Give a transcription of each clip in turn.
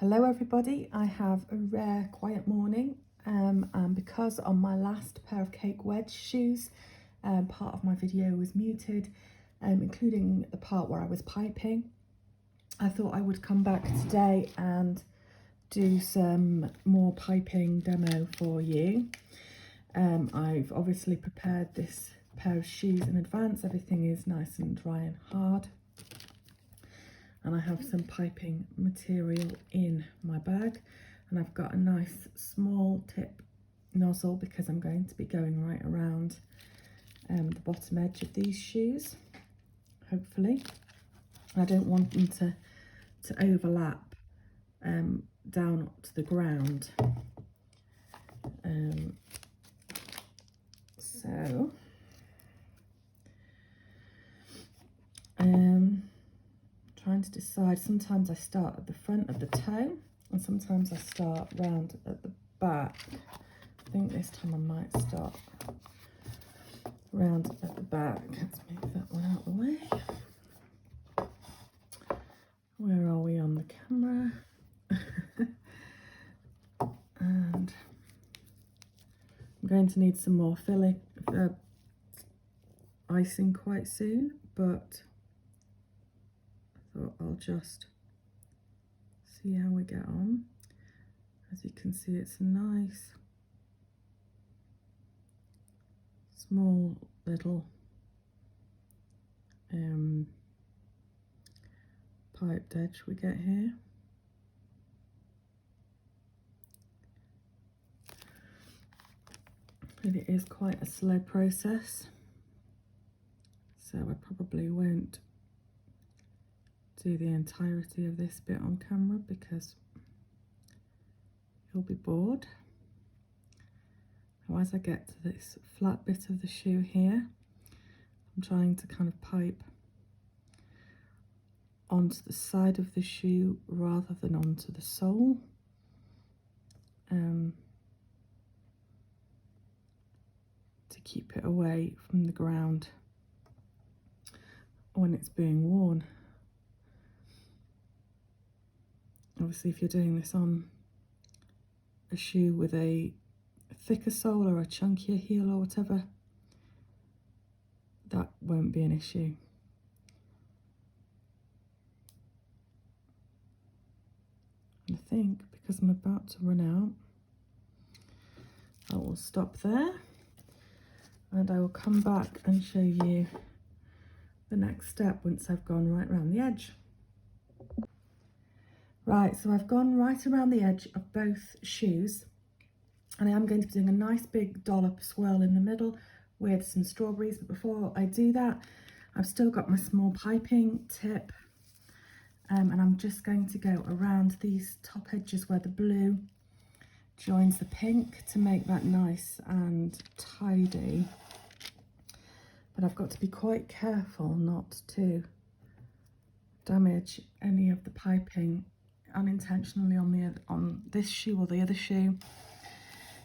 Hello everybody, I have a rare quiet morning and because on my last pair of cake wedge shoes part of my video was muted, including the part where I was piping. I thought I would come back today and do some more piping demo for you. I've obviously prepared this pair of shoes in advance. Everything is nice and dry and hard. And I have some piping material in my bag, and I've got a nice small tip nozzle because I'm going to be going right around the bottom edge of these shoes, hopefully. I don't want them to overlap down to the ground. Trying to decide, sometimes I start at the front of the toe and sometimes I start round at the back. I think this time I might start round at the back. Let's move that one out of the way. Where are we on the camera? And I'm going to need some more filling, icing quite soon, but I thought I'll just see how we get on. As you can see, it's a nice small little piped edge we get here. But it is quite a slow process, so I probably won't do the entirety of this bit on camera because you'll be bored. Now, as I get to this flat bit of the shoe here, I'm trying to kind of pipe onto the side of the shoe rather than onto the sole. To keep it away from the ground when it's being worn. Obviously, if you're doing this on a shoe with a thicker sole or a chunkier heel or whatever, that won't be an issue. And I think because I'm about to run out, I will stop there and I will come back and show you the next step once I've gone right around the edge. Right, so I've gone right around the edge of both shoes, and I am going to be doing a nice big dollop swirl in the middle with some strawberries. But before I do that, I've still got my small piping tip, and I'm just going to go around these top edges where the blue joins the pink to make that nice and tidy. But I've got to be quite careful not to damage any of the piping unintentionally on this shoe or the other shoe,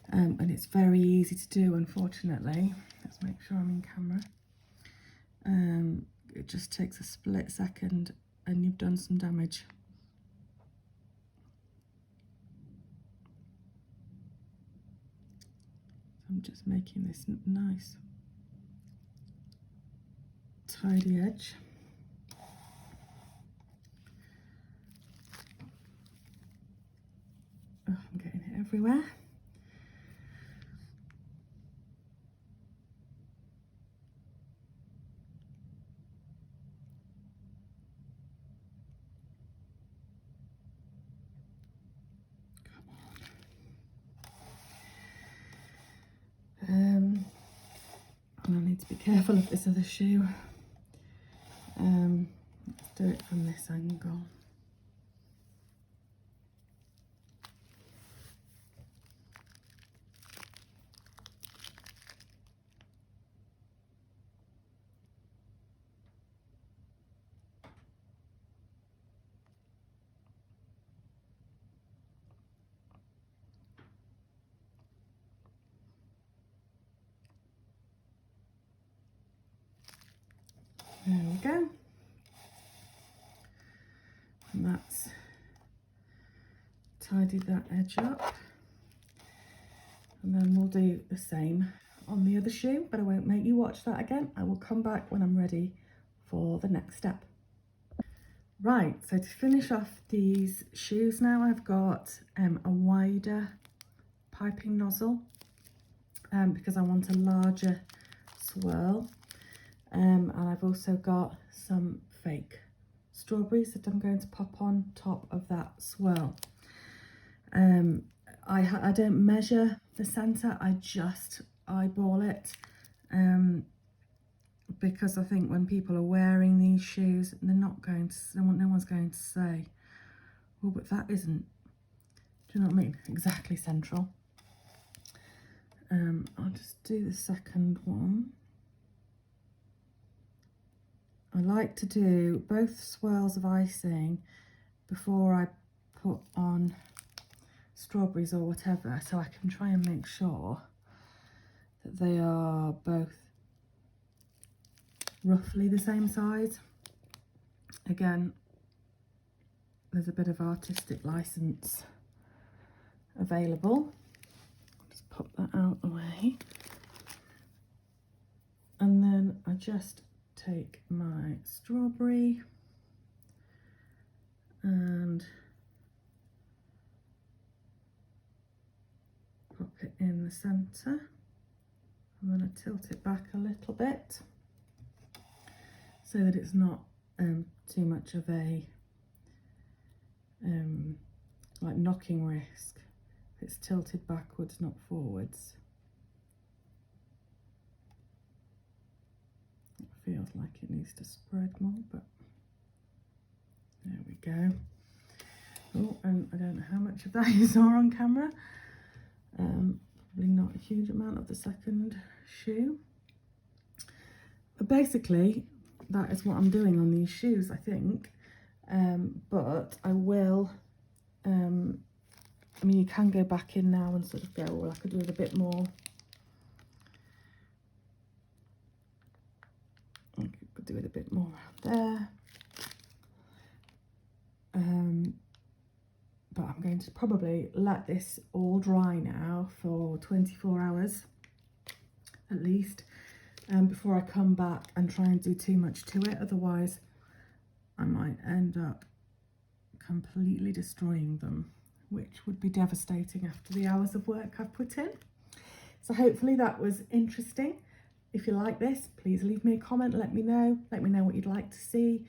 and it's very easy to do, unfortunately. Let's make sure I'm in camera. It just takes a split second and you've done some damage. I'm just making this nice tidy edge. Oh, I'm getting it everywhere. And I need to be careful of this other shoe. Let's do it from this angle. There we go. And that's tidy that edge up, and then we'll do the same on the other shoe, but I won't make you watch that again. I will come back when I'm ready for the next step. Right, so to finish off these shoes now, I've got a wider piping nozzle because I want a larger swirl, and I've also got some fake strawberries that I'm going to pop on top of that swirl. I don't measure the centre, I just eyeball it, because I think when people are wearing these shoes, they're not going to, no one's going to say, oh, but that isn't, do you know what I mean, exactly central. I'll just do the second one. I like to do both swirls of icing before I put on strawberries or whatever, so I can try and make sure that they are both roughly the same size. Again, there's a bit of artistic license available. Just pop that out the way, and then I just take my strawberry and pop it in the centre. I'm going to tilt it back a little bit so that it's not too much of a like knocking risk. It's tilted backwards, not forwards. It feels like it needs to spread more, but there we go. Oh, and I don't know how much of that you saw on camera. Probably not a huge amount of the second shoe. But basically, that is what I'm doing on these shoes, I think. But I will, I mean, you can go back in now and sort of go, well, I could do it a bit more. I could do it a bit more around there. But I'm going to probably let this all dry now for 24 hours at least, before I come back and try and do too much to it. Otherwise, I might end up completely destroying them, which would be devastating after the hours of work I've put in. So hopefully that was interesting. If you like this, please leave me a comment, let me know what you'd like to see.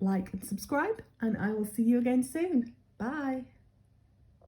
Like and subscribe, and I will see you again soon. Bye.